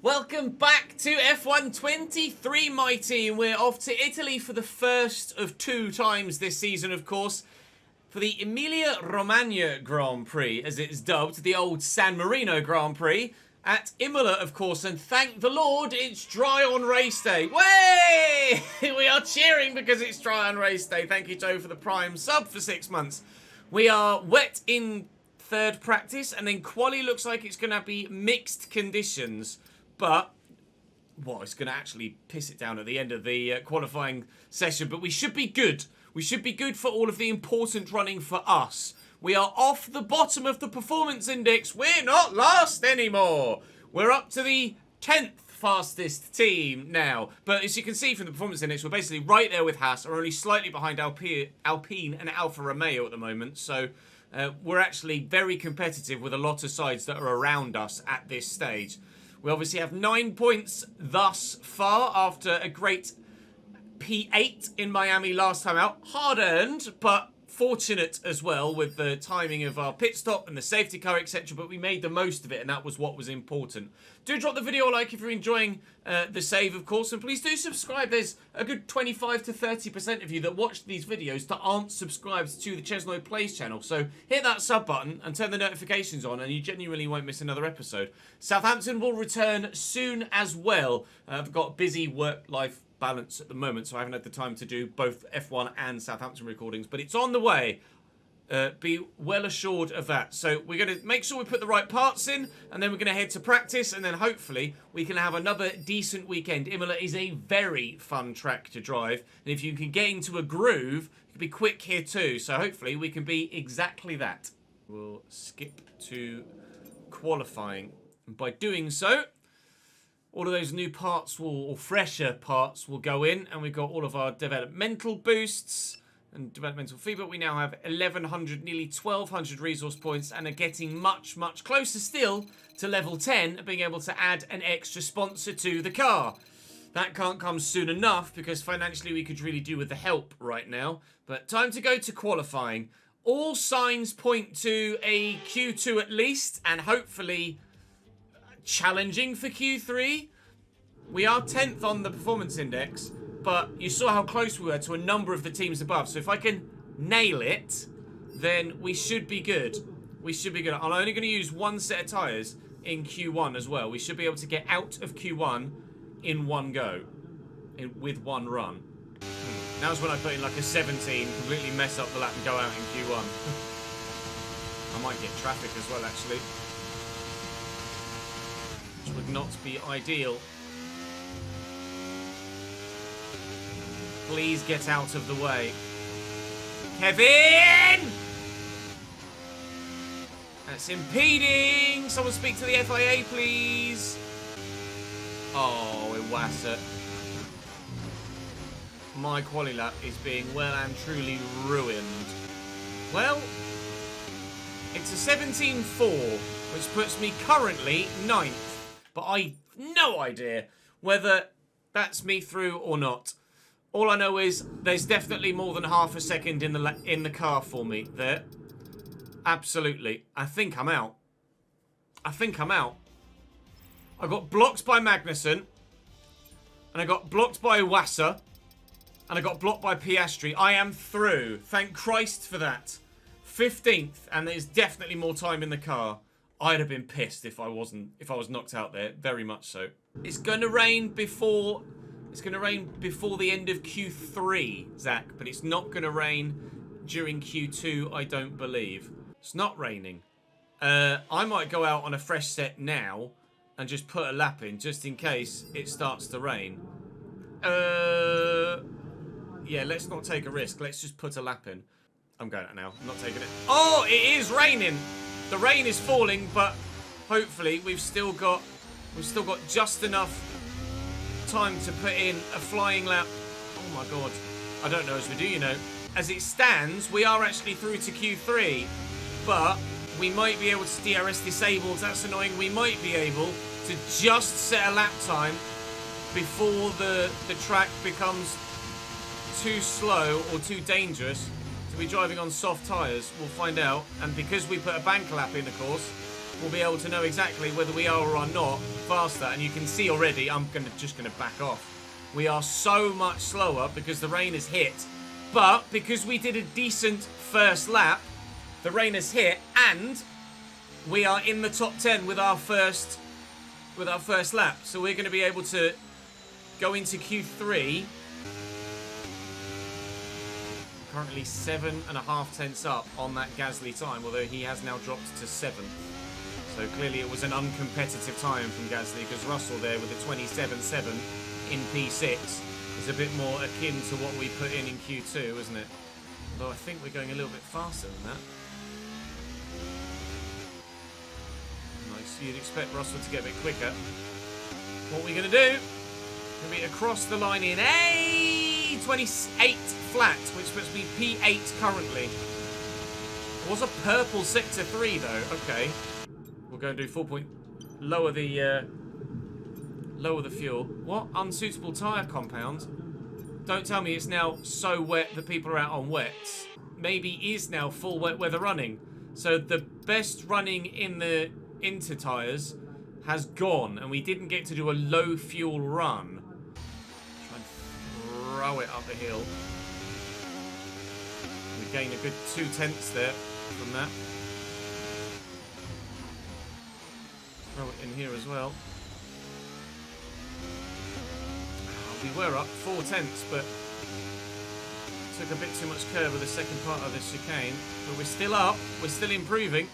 Welcome back to F1 23, my team. We're off to Italy for the first of two times this season, of course, for the Emilia-Romagna Grand Prix, as it's dubbed, the old San Marino Grand Prix, at Imola, of course, and thank the Lord, it's dry on race day. Way! We are cheering because it's dry on race day. Thank you, Joe, for the Prime sub for 6 months. We are wet in third practice, and then quali looks like it's going to be mixed conditions. But, well, it's going to actually piss it down at the end of the qualifying session. But we should be good. We should be good for all of the important running for us. We are off the bottom of the performance index. We're not last anymore. We're up to the 10th fastest team now. But as you can see from the performance index, we're basically right there with Haas. We're only slightly behind Alpine and Alfa Romeo at the moment. So we're actually very competitive with a lot of sides that are around us at this stage. We obviously have 9 points thus far after a great P8 in Miami last time out. Hard earned, but fortunate as well with the timing of our pit stop and the safety car, etc. But we made the most of it, and that was what was important. Do drop the video a like if you're enjoying the save, of course, and please do subscribe. There's a good 25 to 30% of you that watch these videos that aren't subscribed to the ChesnoidPlays channel. So hit that sub button and turn the notifications on, and you genuinely won't miss another episode. Southampton will return soon as well. I've got busy work-life balance at the moment, so I haven't had the time to do both F1 and Southampton recordings, but it's on the way. Be well assured of that. So we're going to make sure we put the right parts in, and then we're going to head to practice, and then hopefully we can have another decent weekend. Imola is a very fun track to drive, and if you can get into a groove, you can be quick here too, so hopefully we can be exactly that. We'll skip to qualifying, and by doing so, all of those new parts or fresher parts will go in, and we've got all of our developmental boosts and developmental feedback. We now have 1,100, nearly 1,200 resource points, and are getting much, much closer still to level 10 and being able to add an extra sponsor to the car. That can't come soon enough because financially we could really do with the help right now. But time to go to qualifying. All signs point to a Q2 at least, and hopefully challenging for Q3. We are 10th on the performance index, but you saw how close we were to a number of the teams above. So if I can nail it, then we should be good. We should be good. I'm only going to use one set of tyres in Q1 as well. We should be able to get out of Q1 in one go, with one run. Now's when I put in like a 17, completely mess up the lap and go out in Q1. I might get traffic as well, actually, which would not be ideal. Please get out of the way. Kevin! That's impeding. Someone speak to the FIA, please. Oh, Iwasa. My quali lap is being well and truly ruined. Well, it's a 17.4, which puts me currently 9th. But I've no idea whether that's me through or not. All I know is there's definitely more than half a second in the car for me there. Absolutely. I think I'm out. I think I'm out. I got blocked by Magnussen, and I got blocked by Iwasa, and I got blocked by Piastri. I am through. Thank Christ for that. 15th, and there's definitely more time in the car. I'd have been pissed if I was knocked out there. Very much so. It's going to rain before the end of Q3, Zach, but it's not going to rain during Q2, I don't believe. It's not raining. I might go out on a fresh set now and just put a lap in, just in case it starts to rain. Yeah, let's not take a risk. Let's just put a lap in. I'm going out now. I'm not taking it. Oh, it is raining. The rain is falling, but hopefully we've still got just enough time to put in a flying lap. Oh my god. I don't know as we do, you know. As it stands, we are actually through to Q3, but we might be able to DRS disabled. That's annoying. We might be able to just set a lap time before the track becomes too slow or too dangerous to be driving on soft tyres. We'll find out. And because we put a bank lap in, of course, we'll be able to know exactly whether we are or are not faster. And you can see already, I'm just gonna back off. We are so much slower because the rain has hit. But because we did a decent first lap, the rain has hit and we are in the top 10 with our first lap. So we're going to be able to go into Q3. Currently 7.5 tenths up on that Gasly time, although he has now dropped to 7. So clearly it was an uncompetitive time from Gasly, because Russell there with a 27.7 in P6 is a bit more akin to what we put in Q2, isn't it? Although I think we're going a little bit faster than that. Nice. You'd expect Russell to get a bit quicker. What we're going to do, going to be across the line in a 28 flat, which puts me P8 currently. It was a purple sector 3 though. Okay. We'll go and do 4 point. Lower the fuel. What? Unsuitable tyre compound? Don't tell me it's now so wet that people are out on wets. Maybe is now full wet weather running. So the best running in the inter tyres has gone, and we didn't get to do a low fuel run. Try and throw it up the hill. We gain a good 2 tenths there from that. Throw it in here as well. We were up 4 tenths, but took a bit too much curve with the second part of this chicane. But we're still up. We're still improving.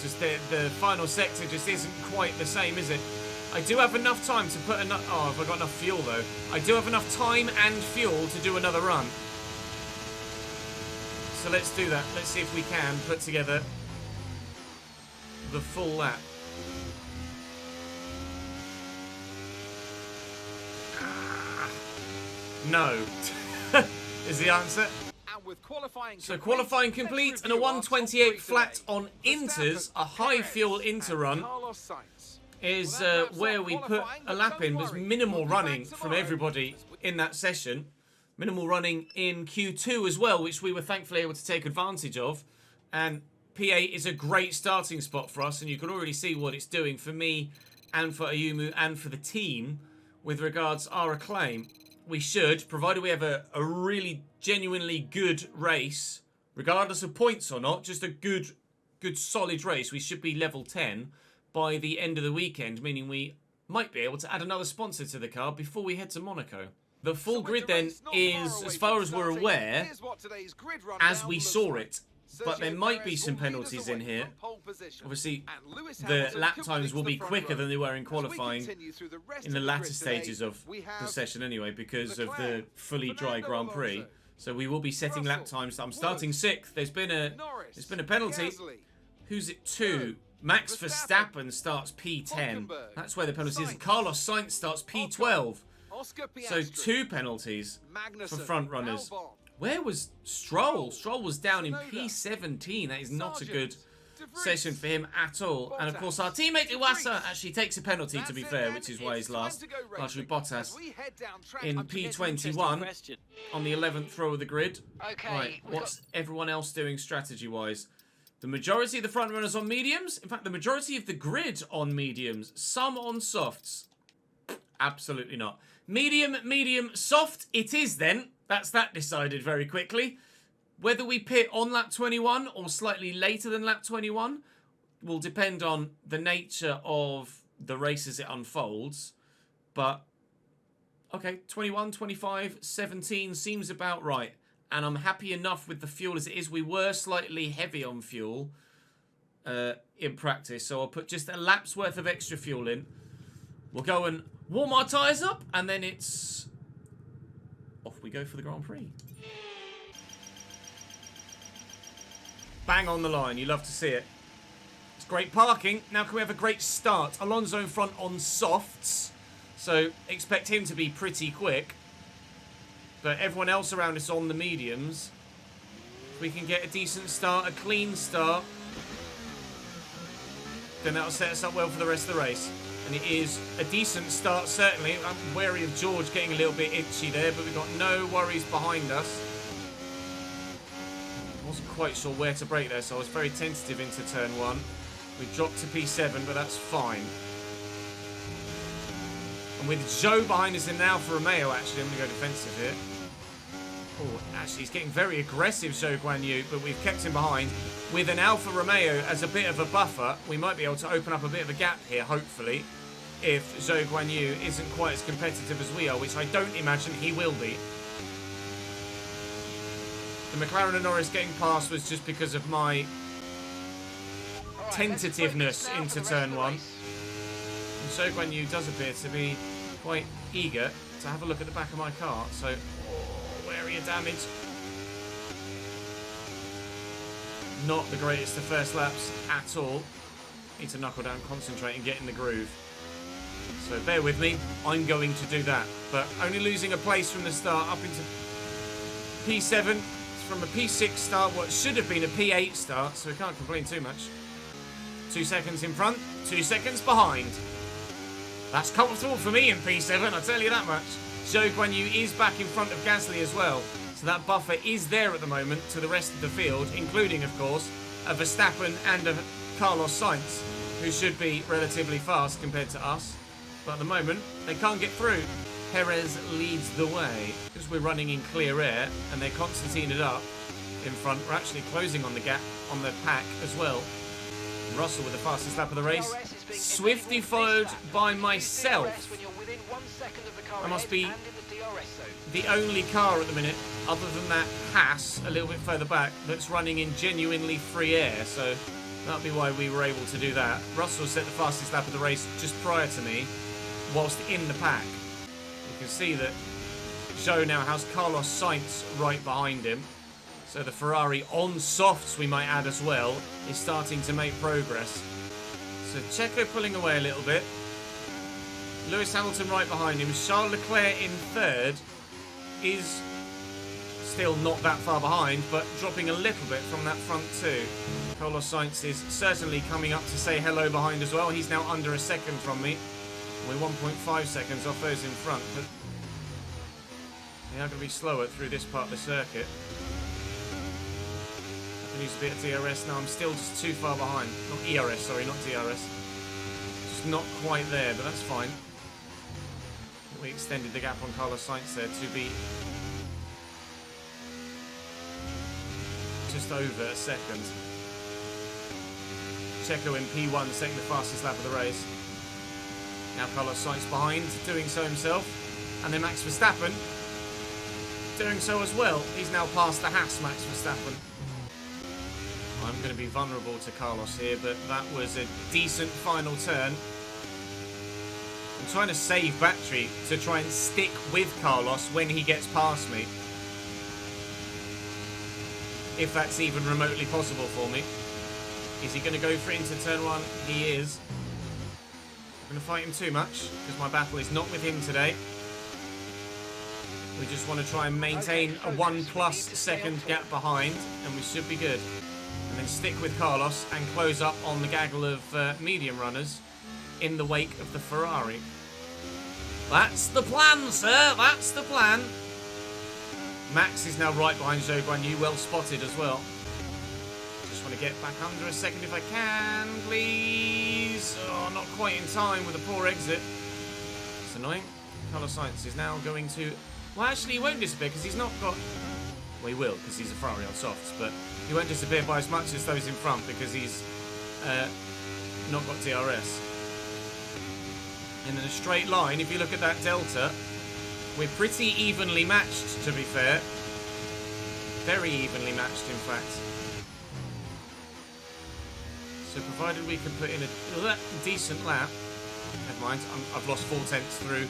Just the final sector just isn't quite the same, is it? I do have enough time to put enough... Oh, have I got enough fuel, though? I do have enough time and fuel to do another run. So let's do that. Let's see if we can put together the full lap. No. Is the answer. So qualifying complete and a 128 flat on inters, a high fuel inter run is where we put a lap in. There's minimal running from everybody in that session. Minimal running in Q2 as well, which we were thankfully able to take advantage of. And P8 is a great starting spot for us, and you can already see what it's doing for me and for Ayumu and for the team with regards our acclaim. We should, provided we have a really genuinely good race, regardless of points or not, just a good solid race, we should be level 10 by the end of the weekend, meaning we might be able to add another sponsor to the car before we head to Monaco. The full grid then is, as far as we're aware, as we saw it. But there might be some penalties in here. Obviously, the lap times will be quicker than they were in qualifying in the latter stages of the session anyway, because of the fully dry Grand Prix. So we will be setting lap times. I'm starting 6th. There's been a penalty. Who's it to? Max Verstappen starts P10. That's where the penalty is. Carlos Sainz starts P12. So 2 penalties for front runners. Where was Stroll? Stroll was down in P17. That is not a good session for him at all. And of course our teammate Iwasa actually takes a penalty, to be fair, which is why he's last. Largely Bottas in P21 on the 11th row of the grid. Right, what's everyone else doing strategy-wise? The majority of the front runners on mediums. In fact, the majority of the grid on mediums. Some on softs. Absolutely not. Medium, medium, soft it is then. That's that decided very quickly. Whether we pit on lap 21 or slightly later than lap 21 will depend on the nature of the race as it unfolds. But, okay, 21, 25, 17 seems about right. And I'm happy enough with the fuel as it is. We were slightly heavy on fuel in practice. So I'll put just a lap's worth of extra fuel in. We'll go and warm our tyres up, and then it's... off we go for the Grand Prix. Bang on the line. You love to see it. It's great parking. Now can we have a great start? Alonso in front on softs. So expect him to be pretty quick. But everyone else around us on the mediums. If we can get a decent start, a clean start, then that'll set us up well for the rest of the race. And it is a decent start, certainly. I'm wary of George getting a little bit itchy there, but we've got no worries behind us. Wasn't quite sure where to brake there, so I was very tentative into turn 1. We dropped to P7, but that's fine. And with Zhou behind us in now for Romeo, actually, I'm going to go defensive here. Oh, actually, he's getting very aggressive, Zhou Guanyu, but we've kept him behind. With an Alfa Romeo as a bit of a buffer, we might be able to open up a bit of a gap here, hopefully, if Zhou Guanyu isn't quite as competitive as we are, which I don't imagine he will be. The McLaren and Norris getting past was just because of my tentativeness into turn 1. And Zhou Guanyu does appear to be quite eager to have a look at the back of my car, so wary of damage. Not the greatest of first laps at all. Need to knuckle down, concentrate and get in the groove. So bear with me, I'm going to do that. But only losing a place from the start up into P7. It's from a P6 start, what should have been a P8 start, so we can't complain too much. 2 seconds in front, 2 seconds behind. That's comfortable for me in P7, I'll tell you that much. Zhou Guanyu is back in front of Gasly as well. So that buffer is there at the moment to the rest of the field, including, of course, a Verstappen and a Carlos Sainz, who should be relatively fast compared to us. But at the moment, they can't get through. Perez leads the way because we're running in clear air and they're Constantine it up in front. We're actually closing on the gap on the pack as well. Russell with the fastest lap of the race. Swiftly followed by myself. I must be the only car at the minute, other than that Haas a little bit further back, that's running in genuinely free air. So that'll be why we were able to do that. Russell set the fastest lap of the race just prior to me, whilst in the pack. You can see that Zhou now has Carlos Sainz right behind him. So the Ferrari on softs, we might add as well, is starting to make progress. So Checo pulling away a little bit. Lewis Hamilton right behind him. Charles Leclerc in third is still not that far behind, but dropping a little bit from that front two. Carlos Sainz is certainly coming up to say hello behind as well. He's now under a second from me. We're 1.5 seconds off those in front, but they are going to be slower through this part of the circuit. I can use a bit of DRS now. I'm still just too far behind. Not ERS, sorry, not DRS. Just not quite there, but that's fine. We extended the gap on Carlos Sainz there to be just over a second. Checo in P1 setting the fastest lap of the race. Now Carlos Sainz behind, doing so himself. And then Max Verstappen doing so as well. He's now past the Haas Max Verstappen. I'm going to be vulnerable to Carlos here, but that was a decent final turn. I'm trying to save battery to try and stick with Carlos when he gets past me. If that's even remotely possible for me. Is he going to go for it into turn 1? He is. I'm going to fight him too much because my battle is not with him today. We just want to try and maintain a 1+ second gap behind, and we should be good. And then stick with Carlos and close up on the gaggle of medium runners in the wake of the Ferrari. That's the plan, sir. That's the plan. Max is now right behind Zhou Guanyu. Well spotted as well. Just want to get back under a second if I can, please. Oh, not quite in time with a poor exit. It's annoying. Carlos Sainz is now going to... Well, actually, he won't disappear because he's not got... Well, he will because he's a Ferrari on softs, but he won't disappear by as much as those in front because he's not got DRS. And in a straight line, if you look at that delta, we're pretty evenly matched, to be fair. Very evenly matched, in fact. So provided we can put in a decent lap... Never mind, I've lost 4/10 through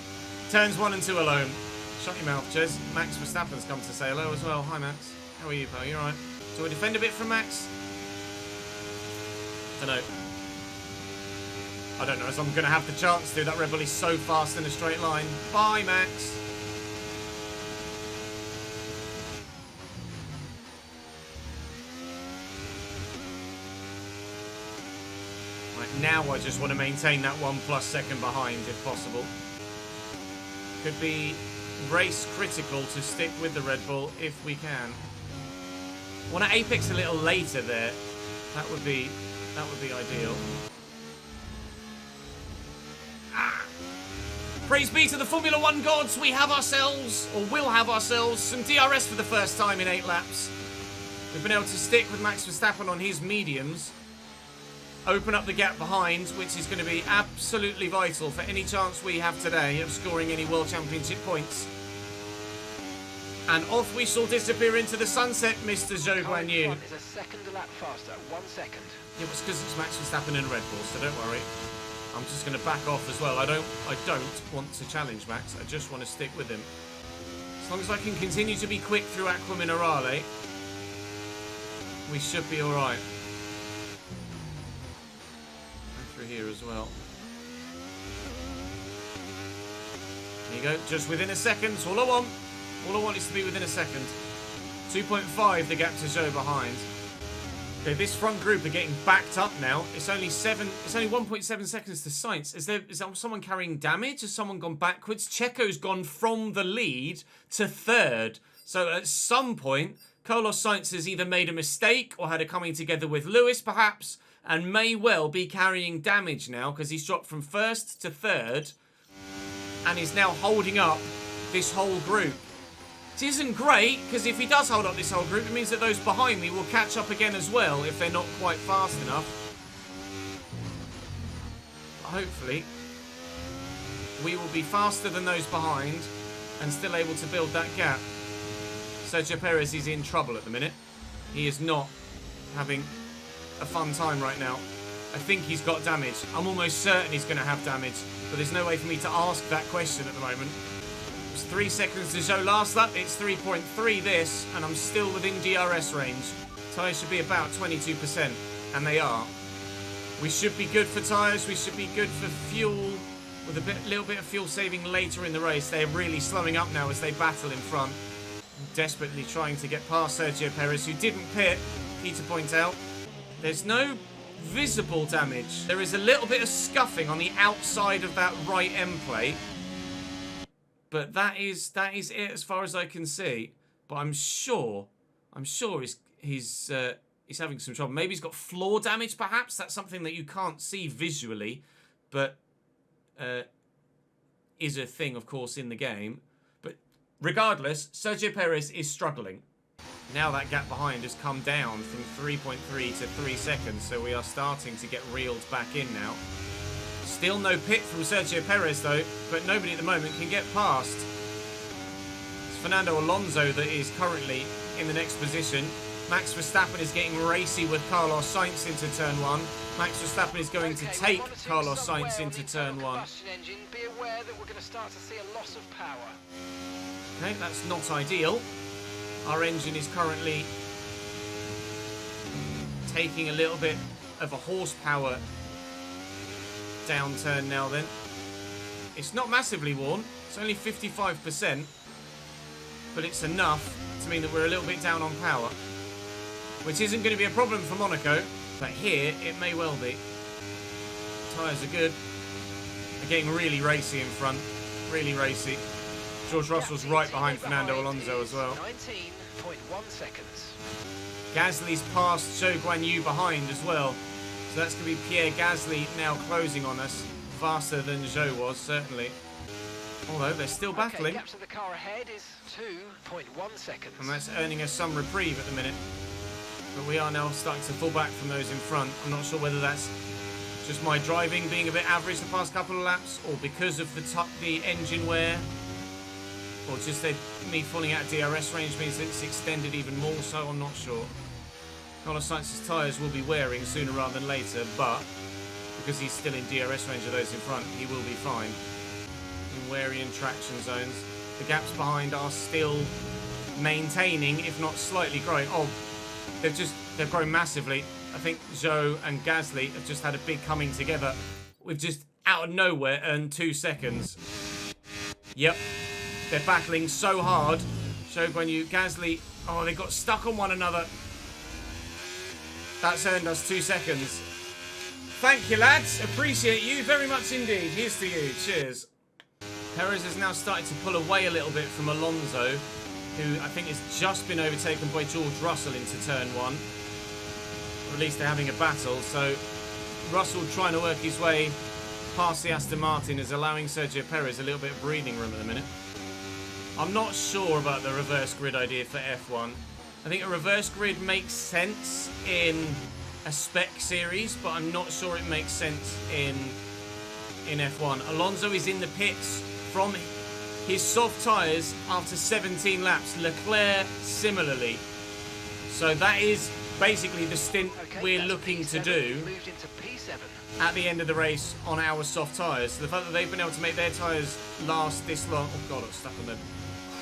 turns 1 and 2 alone. Shut your mouth, Ches. Max Verstappen's come to say hello as well. Hi, Max. How are you, pal? You alright? Do we defend a bit from Max? I don't know. I don't know, as I'm going to have the chance to. That Red Bull is so fast in a straight line. Bye, Max. Right, now I just want to maintain that 1+ second behind if possible. Could be race critical to stick with the Red Bull if we can. Want to apex a little later there. That would be ideal. Praise be to the Formula 1 gods, we have ourselves, or will have ourselves, some DRS for the first time in 8 laps. We've been able to stick with Max Verstappen on his mediums. Open up the gap behind, which is going to be absolutely vital for any chance we have today of scoring any World Championship points. And off we shall disappear into the sunset, Mr. Zhou Guanyu. Is a second a lap faster, 1 second. It was because it's Max Verstappen and Red Bull, so don't worry. I'm just going to back off as well. I don't want to challenge Max. I just want to stick with him. As long as I can continue to be quick through Aqua Minerale, we should be all right. And through here as well. There you go. Just within a second. That's all I want. All I want is to be within a second. 2.5 the gap to Zhou behind. Okay, this front group are getting backed up now. It's only 1.7 seconds to Sainz. Is there someone carrying damage? Has someone gone backwards? Checo's gone from the lead to third. So at some point, Carlos Sainz has either made a mistake or had a coming together with Lewis, perhaps, and may well be carrying damage now because he's dropped from first to third and is now holding up this whole group. It isn't great, because if he does hold up this whole group, it means that those behind me will catch up again as well if they're not quite fast enough. But hopefully, we will be faster than those behind and still able to build that gap. Sergio Perez is in trouble at the minute. He is not having a fun time right now. I think he's got damage. I'm almost certain he's going to have damage, but there's no way for me to ask that question at the moment. 3 seconds to Zhou last lap. It's 3.3 this, and I'm still within DRS range. Tyres should be about 22%, and they are. We should be good for tyres. We should be good for fuel, with a little bit of fuel saving later in the race. They're really slowing up now as they battle in front, desperately trying to get past Sergio Perez, who didn't pit, key to point out. There's no visible damage. There is a little bit of scuffing on the outside of that right end plate. But that is it as far as I can see. But I'm sure he's having some trouble. Maybe he's got floor damage, perhaps. That's something that you can't see visually, but is a thing, of course, in the game. But regardless, Sergio Perez is struggling. Now that gap behind has come down from 3.3 to 3 seconds, so we are starting to get reeled back in now. Still no pit from Sergio Perez, though, but nobody at the moment can get past. It's Fernando Alonso that is currently in the next position. Max Verstappen is getting racy with Carlos Sainz into turn 1. Max Verstappen is going to take Carlos Sainz into turn 1. Be aware that we're going to start to see a loss of power. Okay, that's not ideal. Our engine is currently taking a little bit of a horsepower downturn now then. It's not massively worn. It's only 55%. But it's enough to mean that we're a little bit down on power. Which isn't going to be a problem for Monaco. But here, it may well be. Tyres are good. They're getting really racy in front. Really racy. George Russell's right behind Fernando Alonso as well. 19.1 seconds. Gasly's passed Zhou Guanyu behind as well. So that's going to be Pierre Gasly now closing on us. Faster than Zhou was, certainly. Although they're still battling. Gap to the car ahead is 2.1 seconds. And that's earning us some reprieve at the minute. But we are now starting to fall back from those in front. I'm not sure whether that's just my driving being a bit average the past couple of laps, or because of the engine wear, or just me falling out of DRS range means that it's extended even more, so I'm not sure. Carlos Sainz's tyres will be wearing sooner rather than later, but because he's still in DRS range of those in front, he will be fine. In wary in traction zones. The gaps behind are still maintaining, if not slightly growing. Oh, they've grown massively. I think Zhou and Gasly have just had a big coming together. We've just, out of nowhere, earned 2 seconds. Yep. They're battling so hard. Zhou Guanyu, Gasly, oh, they got stuck on one another. That's earned us 2 seconds. Thank you, lads. Appreciate you very much indeed. Here's to you. Cheers. Perez has now started to pull away a little bit from Alonso, who I think has just been overtaken by George Russell into turn 1. Or at least they're having a battle. So Russell trying to work his way past the Aston Martin is allowing Sergio Perez a little bit of breathing room at the minute. I'm not sure about the reverse grid idea for F1. I think a reverse grid makes sense in a spec series, but I'm not sure it makes sense in F1. Alonso is in the pits from his soft tyres after 17 laps. Leclerc similarly. So that is basically the stint we're looking to do at the end of the race on our soft tyres. The fact that they've been able to make their tyres last this long... Oh god, I'm stuck on them.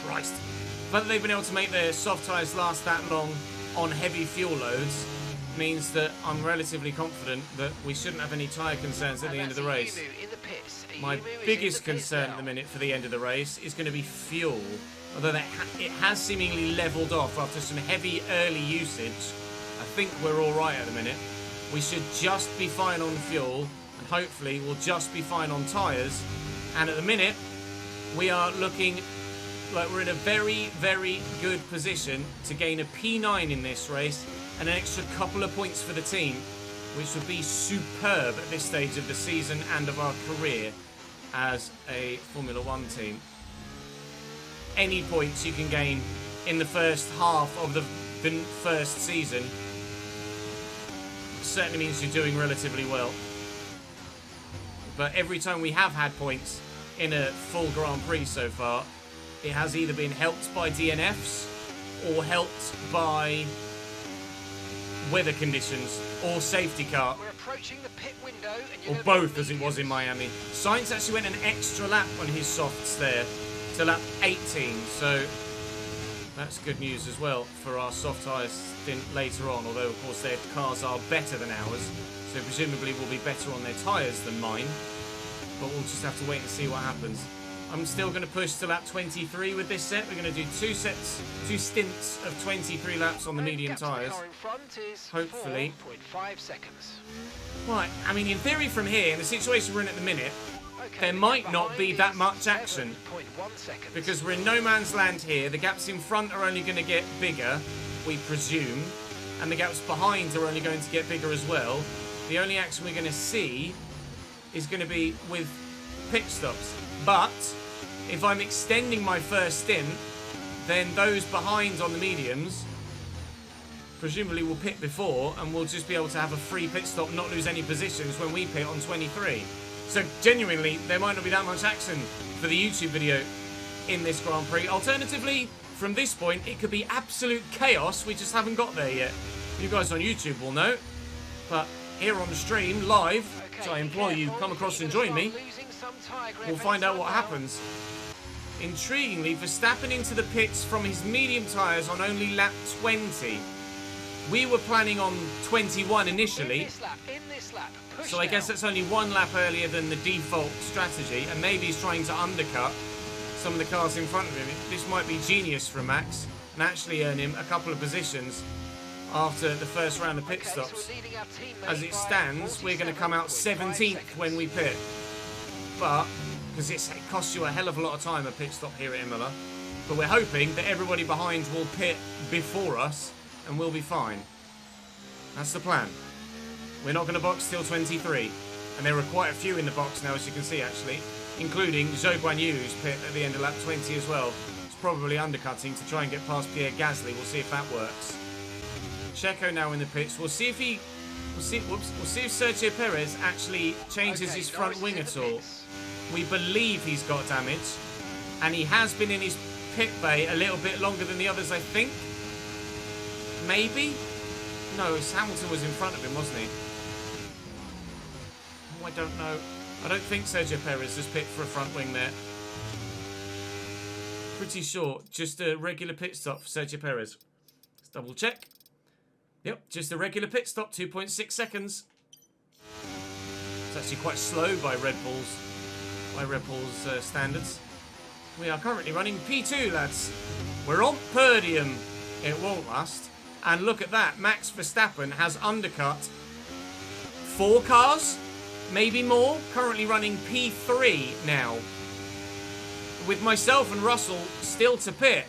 Christ. The fact that they've been able to make their soft tyres last that long on heavy fuel loads means that I'm relatively confident that we shouldn't have any tyre concerns at the end of the race. My biggest concern at the minute for the end of the race is going to be fuel. Although it has seemingly levelled off after some heavy early usage, I think we're all right at the minute. We should just be fine on fuel, and hopefully we'll just be fine on tyres. And at the minute, we are looking like we're in a very, very good position to gain a P9 in this race and an extra couple of points for the team, which would be superb at this stage of the season and of our career as a Formula One team. Any points you can gain in the first half of the first season certainly means you're doing relatively well. But every time we have had points in a full Grand Prix so far, it has either been helped by DNFs or helped by weather conditions or safety car. We're approaching the pit window, or both, as it was in Miami. Sainz actually went an extra lap on his softs there to lap 18, so that's good news as well for our soft tyres stint later on, although of course their cars are better than ours, so presumably will be better on their tyres than mine, but we'll just have to wait and see what happens. I'm still going to push to lap 23 with this set. We're going to do two stints of 23 laps on the medium tyres. Hopefully. 4.5 seconds. Right, I mean, in theory from here, in the situation we're in at the minute, there might not be that much action. Because we're in no man's land here. The gaps in front are only going to get bigger, we presume. And the gaps behind are only going to get bigger as well. The only action we're going to see is going to be with pit stops. But if I'm extending my first stint, then those behind on the mediums presumably will pit before, and we'll just be able to have a free pit stop, not lose any positions when we pit on 23. So genuinely, there might not be that much action for the YouTube video in this Grand Prix. Alternatively, from this point, it could be absolute chaos. We just haven't got there yet. You guys on YouTube will know. But here on the stream, live, so I implore you, come across and join me. We'll find out what happens. Intriguingly, Verstappen into the pits from his medium tyres on only lap 20. We were planning on 21 initially. So I guess that's only one lap earlier than the default strategy, and maybe he's trying to undercut some of the cars in front of him. This might be genius for Max and actually earn him a couple of positions after the first round of pit stops. As it stands, we're going to come out 17th when we pit. But, because it costs you a hell of a lot of time, a pit stop here at Imola. But we're hoping that everybody behind will pit before us and we'll be fine. That's the plan. We're not going to box till 23. And there are quite a few in the box now, as you can see, actually. Including Zhou Guanyu, who's pit at the end of lap 20 as well. It's probably undercutting to try and get past Pierre Gasly. We'll see if that works. Checo now in the pits. We'll see if Sergio Perez actually changes his front wing at all. We believe he's got damage, and he has been in his pit bay a little bit longer than the others, I think. Maybe? No, Hamilton was in front of him, wasn't he? Oh, I don't know. I don't think Sergio Perez has pit for a front wing there. Pretty short. Just a regular pit stop for Sergio Perez. Let's double check. Yep, just a regular pit stop, 2.6 seconds. It's actually quite slow by Red Bull's standards. We are currently running P2, lads. We're on podium. It won't last. And look at that, Max Verstappen has undercut 4 cars, maybe more, currently running P3 now. With myself and Russell still to pit.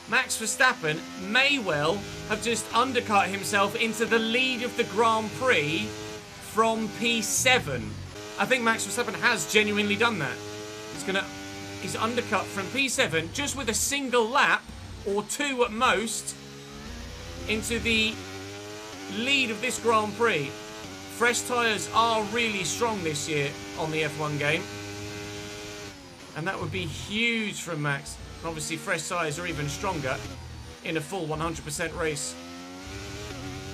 Max Verstappen may well have just undercut himself into the lead of the Grand Prix from P7. I think Max Verstappen has genuinely done that. He's undercut from P7 just with a single lap, or 2 at most, into the lead of this Grand Prix. Fresh tyres are really strong this year on the F1 game. And that would be huge from Max. And obviously fresh tyres are even stronger in a full 100% race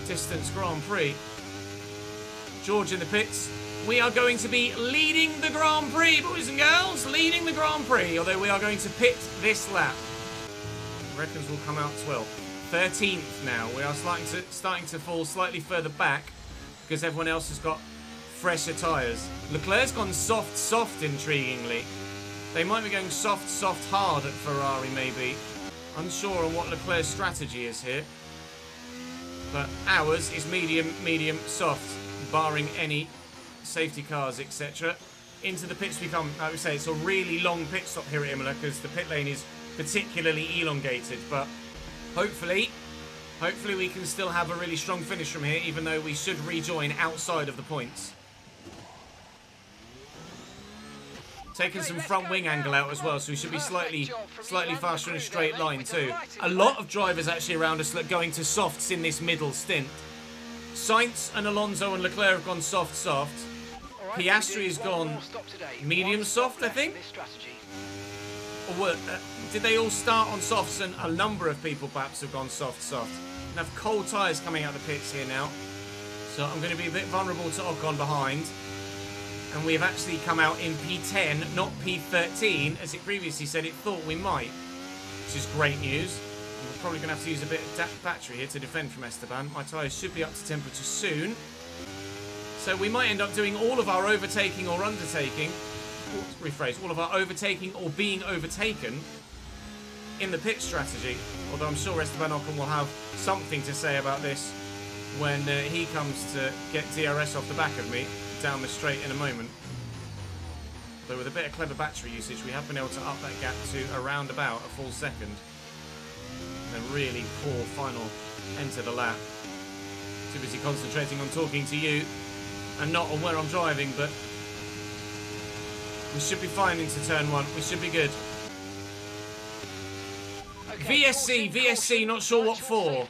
distance Grand Prix. George in the pits. We are going to be leading the Grand Prix, boys and girls. Leading the Grand Prix, although we are going to pit this lap. Reckons will come out 12th. 13th now. We are starting to fall slightly further back because everyone else has got fresher tyres. Leclerc's gone soft, intriguingly. They might be going soft, hard at Ferrari, maybe. Unsure on what Leclerc's strategy is here. But ours is medium, soft, barring any safety cars, etc. Into the pits we come. Like we say, it's a really long pit stop here at Imola because the pit lane is particularly elongated. But hopefully we can still have a really strong finish from here, even though we should rejoin outside of the points. Taking some front wing angle out as well, so we should be slightly faster in a straight line too. A lot of drivers actually around us that are going to softs in this middle stint. Sainz and Alonso and Leclerc have gone soft. Piastri has gone medium soft, I think. Or did they all start on softs, and a number of people perhaps have gone soft? And have cold tyres coming out of the pits here now. So I'm going to be a bit vulnerable to Ocon behind. And we have actually come out in P10, not P13, as it previously said it thought we might. Which is great news. We're probably going to have to use a bit of battery here to defend from Esteban. My tyres should be up to temperature soon. So we might end up doing all of our overtaking or undertaking. Rephrase, all of our overtaking or being overtaken in the pit strategy. Although I'm sure Esteban Ocon will have something to say about this when he comes to get DRS off the back of me down the straight in a moment. Though with a bit of clever battery usage, we have been able to up that gap to around about a full second. A really poor final end to the lap. Too busy concentrating on talking to you and not on where I'm driving, but we should be fine into turn 1. We should be good. Okay, VSC, not sure what for.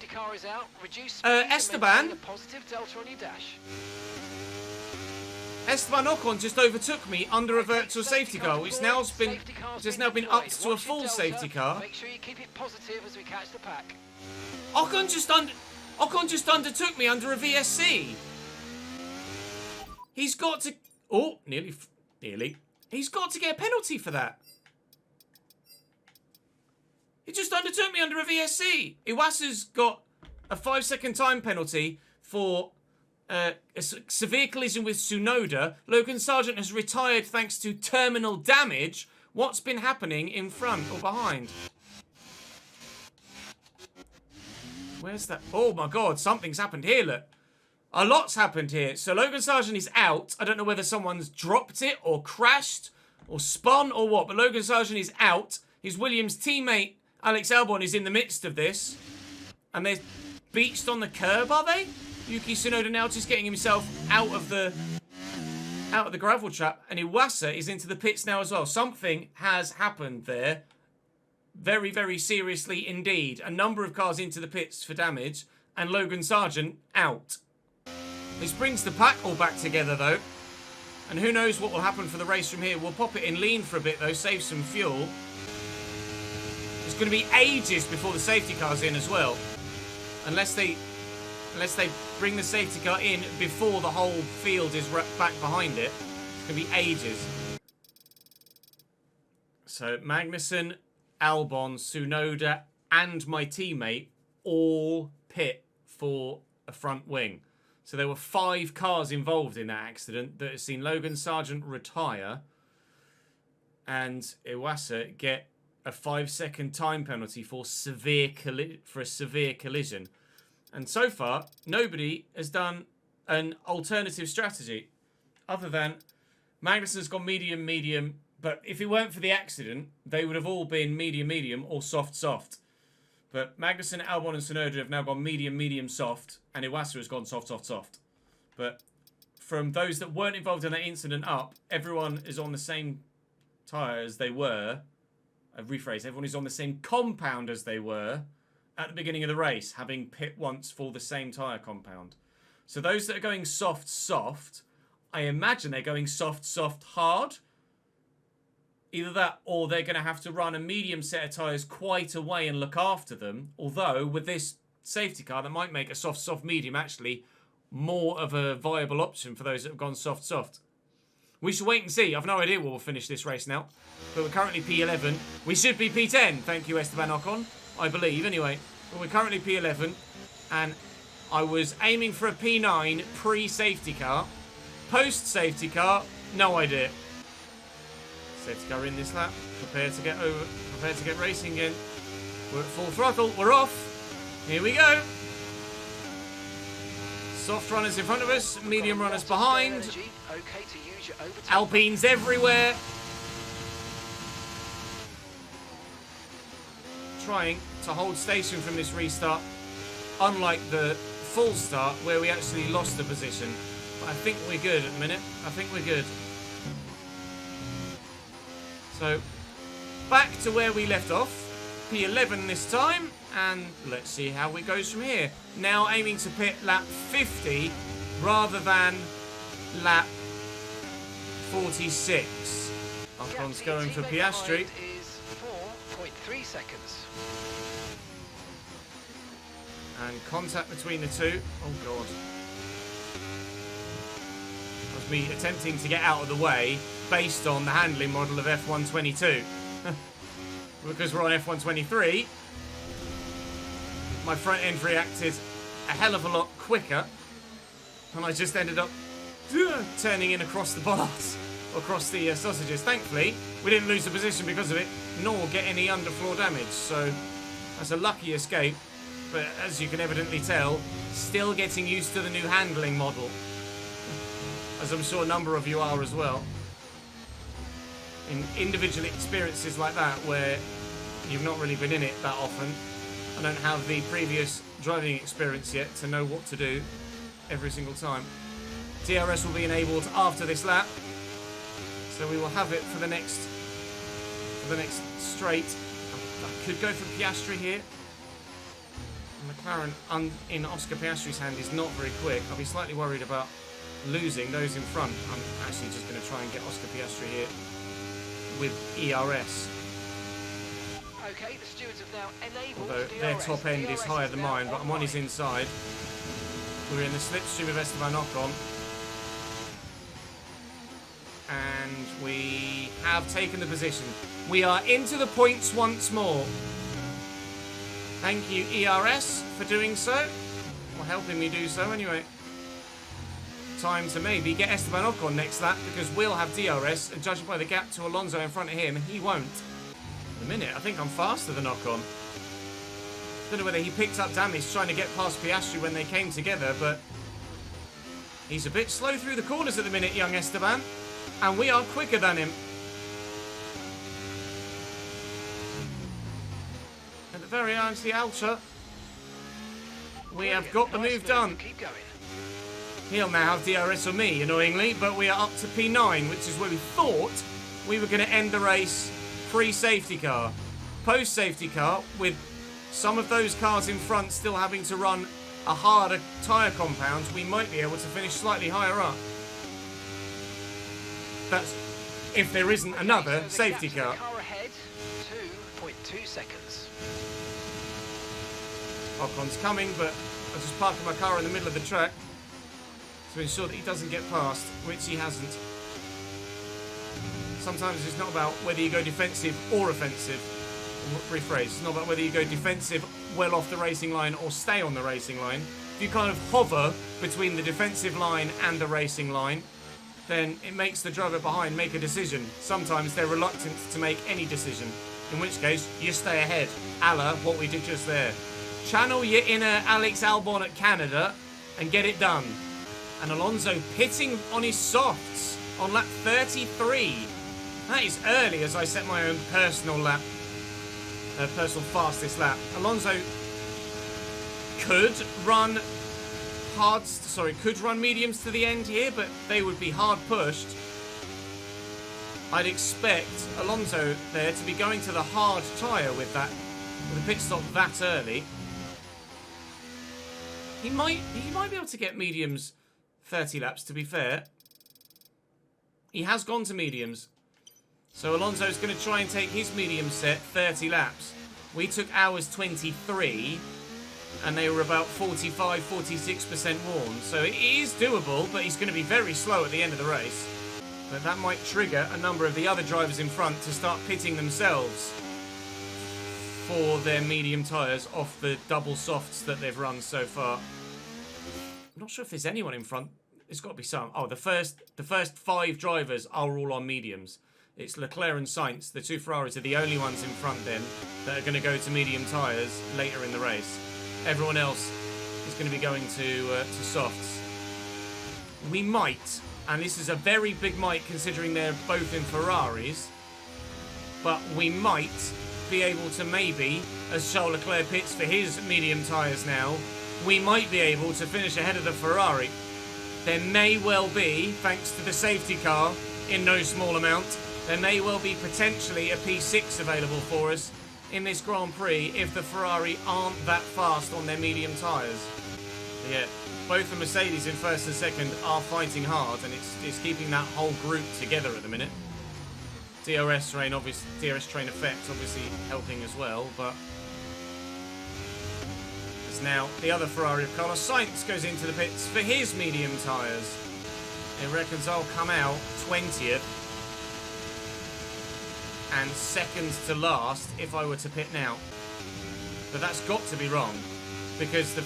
Esteban Ocon just overtook me under a virtual safety car, which has now been upped to a full safety car. Make sure you keep it positive as we catch the pack. Ocon just undertook me under a VSC. He's got to... Oh, nearly. He's got to get a penalty for that. He just undertook me under a VSC. Iwasa's got a 5-second time penalty for a severe collision with Tsunoda. Logan Sargent has retired thanks to terminal damage. What's been happening in front or behind? Where's that? Oh my god, something's happened here, look. A lot's happened here. So Logan Sargent is out. I don't know whether someone's dropped it or crashed or spun or what, but Logan Sargent is out. His Williams teammate, Alex Albon, is in the midst of this. And they're beached on the curb, are they? Yuki Tsunoda now just getting himself out of the gravel trap. And Iwasa is into the pits now as well. Something has happened there. Very, very seriously indeed. A number of cars into the pits for damage. And Logan Sargent out. This brings the pack all back together, though. And who knows what will happen for the race from here. We'll pop it in lean for a bit, though. Save some fuel. It's going to be ages before the safety car's in as well. Unless they bring the safety car in before the whole field is back behind it. It's going to be ages. So, Magnussen, Albon, Tsunoda, and my teammate all pit for a front wing. So there were 5 cars involved in that accident that has seen Logan Sargent retire and Iwasa get a 5-second time penalty for a severe collision. And so far, nobody has done an alternative strategy. Other than Magnussen's gone medium, medium. But if it weren't for the accident, they would have all been medium, medium or soft, soft. But Magnussen, Albon and Tsunoda have now gone medium, medium, soft. And Iwasa has gone soft, soft, soft. But from those that weren't involved in that incident up, everyone is on the same tyre as they were. Rephrase, everyone is on the same compound as they were at the beginning of the race, having pit once for the same tyre compound. So those that are going soft, soft, I imagine they're going soft, soft, hard. Either that or they're going to have to run a medium set of tyres quite a way and look after them. Although, with this safety car, that might make a soft, soft, medium actually more of a viable option for those that have gone soft, soft. We shall wait and see. I've no idea where we'll finish this race now. But we're currently P11. We should be P10. Thank you, Esteban Ocon. I believe, anyway. But we're currently P11. And I was aiming for a P9 pre-safety car. Post-safety car, no idea. Safety car in this lap. Prepare to get racing again. We're at full throttle. We're off. Here we go. Soft runners in front of us. Medium runners behind. Alpines everywhere. Trying to hold station from this restart. Unlike the full start where we actually lost the position. But I think we're good at the minute. I think we're good. So, back to where we left off. P11 this time. And let's see how it goes from here. Now aiming to pit lap 50 rather than lap 46. Ocon's going for Piastri. Is 4.3 seconds. And contact between the two. Oh god. That was me attempting to get out of the way based on the handling model of F122. Because we're on F123, my front end reacted a hell of a lot quicker, and I just ended up turning in across the bars, across the sausages. Thankfully, we didn't lose the position because of it, nor get any underfloor damage, so that's a lucky escape. But as you can evidently tell, still getting used to the new handling model, as I'm sure a number of you are as well. In individual experiences like that, where you've not really been in it that often, I don't have the previous driving experience yet to know what to do every single time. DRS will be enabled after this lap, so we will have it for the next straight. I could go for Piastri here. McLaren in Oscar Piastri's hand is not very quick. I'll be slightly worried about losing those in front. I'm actually just going to try and get Oscar Piastri here with ERS. Okay, the stewards have now enabled Although their top end is higher than mine, but I'm on his inside. We're in the slipstream of Esteban Ocon. And we have taken the position. We are into the points once more. Thank you, ERS, for doing so. Or helping me do so, anyway. Time to maybe get Esteban Ocon next lap, because we'll have DRS, and judging by the gap to Alonso in front of him, he won't. In a minute, I think I'm faster than Ocon. Don't know whether he picked up damage trying to get past Piastri when they came together, but he's a bit slow through the corners at the minute, young Esteban. And we are quicker than him. At the very end of the Ultra, we have got the move done. Keep going. He'll now have DRS on me, annoyingly, but we are up to P9, which is where we thought we were going to end the race pre-safety car. Post-safety car, with some of those cars in front still having to run a harder tyre compound, we might be able to finish slightly higher up. That's if there isn't another safety car. Car ahead, 2.2 seconds. Ocon's coming, but I'm just parking my car in the middle of the track to ensure that he doesn't get past, which he hasn't. Sometimes it's not about whether you go defensive or offensive. Rephrase, it's not about whether you go defensive well off the racing line or stay on the racing line. If you kind of hover between the defensive line and the racing line, then it makes the driver behind make a decision. Sometimes they're reluctant to make any decision, in which case you stay ahead, a la what we did just there. Channel your inner Alex Albon at Canada and get it done. And Alonso pitting on his softs on lap 33. That is early as I set my own personal lap. Personal fastest lap. Alonso could run could run mediums to the end here, but they would be hard pushed. I'd expect Alonso there to be going to the hard tyre with a pit stop that early. He might be able to get mediums 30 laps, to be fair. He has gone to mediums. So Alonso's going to try and take his medium set 30 laps. We took ours 23, and they were about 45, 46% worn. So it is doable, but he's going to be very slow at the end of the race. But that might trigger a number of the other drivers in front to start pitting themselves for their medium tyres off the double softs that they've run so far. I'm not sure if there's anyone in front. There's got to be some. Oh, the first 5 drivers are all on mediums. It's Leclerc and Sainz. The 2 Ferraris are the only ones in front then that are going to go to medium tyres later in the race. Everyone else is going to be going to softs. We might, and this is a very big might considering they're both in Ferraris, but we might be able to maybe, as Charles Leclerc pits for his medium tyres now, we might be able to finish ahead of the Ferrari. There may well be, thanks to the safety car, in no small amount, there may well be potentially a P6 available for us in this Grand Prix if the Ferrari aren't that fast on their medium tyres. Yeah, both the Mercedes in first and second are fighting hard, and it's keeping that whole group together at the minute. DRS train effect obviously helping as well, but it's now the other Ferrari of Carlos Sainz goes into the pits for his medium tyres. It reckons I'll come out 20th and second to last if I were to pit now. But that's got to be wrong, because the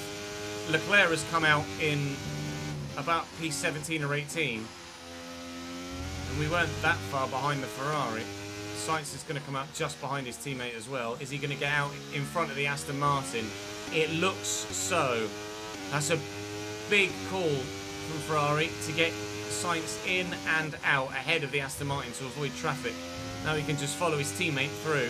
Leclerc has come out in about P17 or 18. And we weren't that far behind the Ferrari. Sainz is going to come out just behind his teammate as well. Is he going to get out in front of the Aston Martin? It looks so. That's a big call from Ferrari to get Sainz in and out ahead of the Aston Martin to avoid traffic. Now he can just follow his teammate through.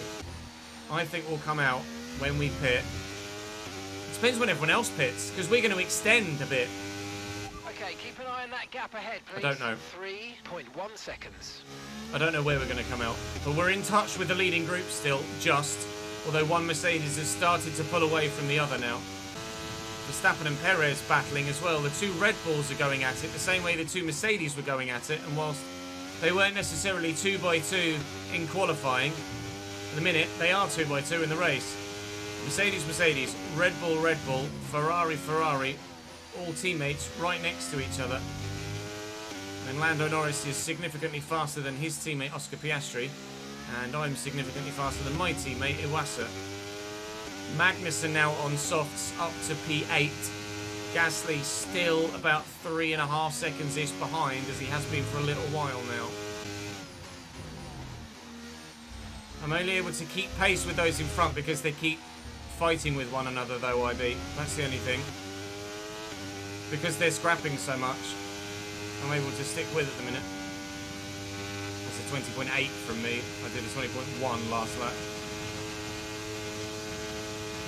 I think we'll come out when we pit. It depends when everyone else pits, because we're going to extend a bit. Okay, keep an eye on that gap ahead, please. I don't know. 3.1 seconds. I don't know where we're going to come out, but we're in touch with the leading group still, although one Mercedes has started to pull away from the other now. Verstappen and Perez battling as well. The 2 Red Bulls are going at it the same way the 2 Mercedes were going at it, and whilst they weren't necessarily 2x2 in qualifying, at the minute they are 2x2 in the race. Mercedes, Red Bull, Ferrari, all teammates right next to each other. And Lando Norris is significantly faster than his teammate Oscar Piastri, and I'm significantly faster than my teammate Iwasa. Magnussen now on softs up to P8. Gasly still about 3.5 seconds-ish behind, as he has been for a little while now. I'm only able to keep pace with those in front because they keep fighting with one another, though, IB. That's the only thing. Because they're scrapping so much, I'm able to stick with at the minute. That's a 20.8 from me. I did a 20.1 last lap.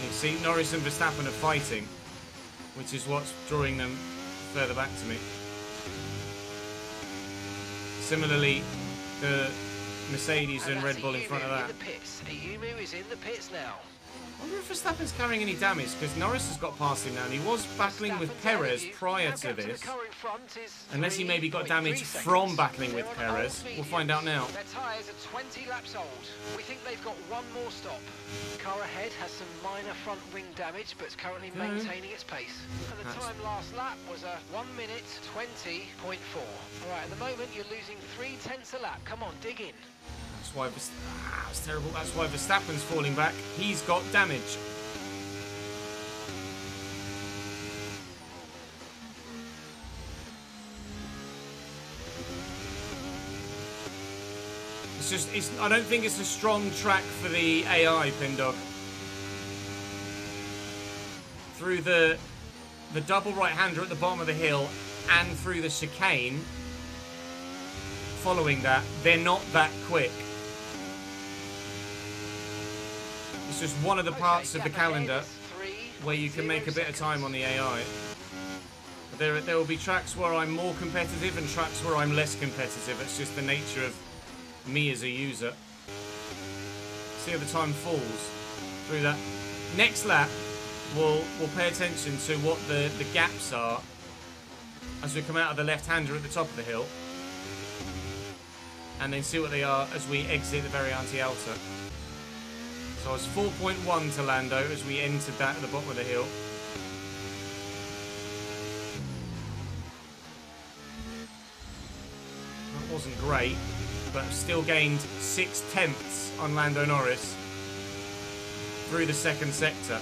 You see, Norris and Verstappen are fighting, which is what's drawing them further back to me. Similarly, the Mercedes and Red Bull in front of that. Ayumu is in the pits now. I wonder if Verstappen's carrying any damage, because Norris has got past him now, and he was battling with Perez prior to this. Unless he maybe got damage from battling with Perez. We'll find out now. Their tyres are 20 laps old. We think they've got one more stop. Car ahead has some minor front wing damage, but it's currently maintaining its pace. And the time last lap was a 1 minute 20.4. Alright, at the moment you're losing 0.3 a lap. Come on, dig in. That's why that's terrible. That's why Verstappen's falling back. He's got damage. I don't think it's a strong track for the AI, Pindog. Through the double right-hander at the bottom of the hill and through the chicane, following that, they're not that quick. It's just one of the parts of the calendar where you can make a bit of time on the AI. There will be tracks where I'm more competitive and tracks where I'm less competitive. It's just the nature of me as a user. See how the time falls through that. Next lap, we'll pay attention to what the gaps are as we come out of the left-hander at the top of the hill. And then see what they are as we exit the Variante Alta. So it's 4.1 to Lando as we entered that at the bottom of the hill. That wasn't great, but still gained 0.6 on Lando Norris through the second sector.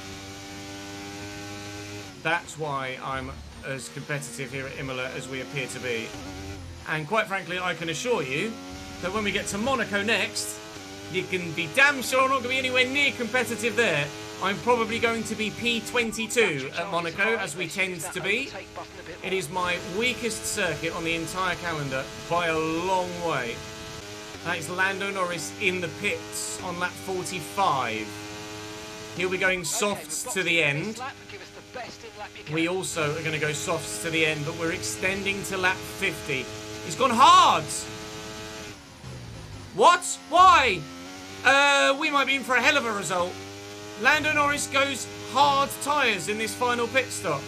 That's why I'm as competitive here at Imola as we appear to be. And quite frankly, I can assure you that when we get to Monaco next, you can be damn sure I'm not going to be anywhere near competitive there. I'm probably going to be P22 at Monaco, as we tend to be. It is my weakest circuit on the entire calendar by a long way. That is Lando Norris in the pits on lap 45. He'll be going softs to the end. We also are going to go softs to the end, but we're extending to lap 50. He's gone hard! What? Why? We might be in for a hell of a result. Lando Norris goes hard tyres in this final pit stop.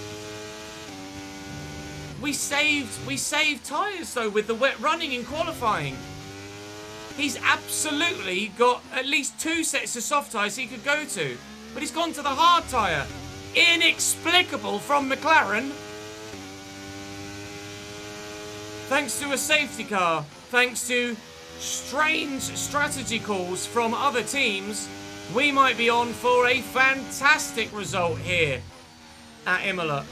We saved tyres though with the wet running in qualifying. He's absolutely got at least 2 sets of soft tyres he could go to, but he's gone to the hard tyre. Inexplicable from McLaren. Thanks to a safety car, thanks to strange strategy calls from other teams, we might be on for a fantastic result here at Imola.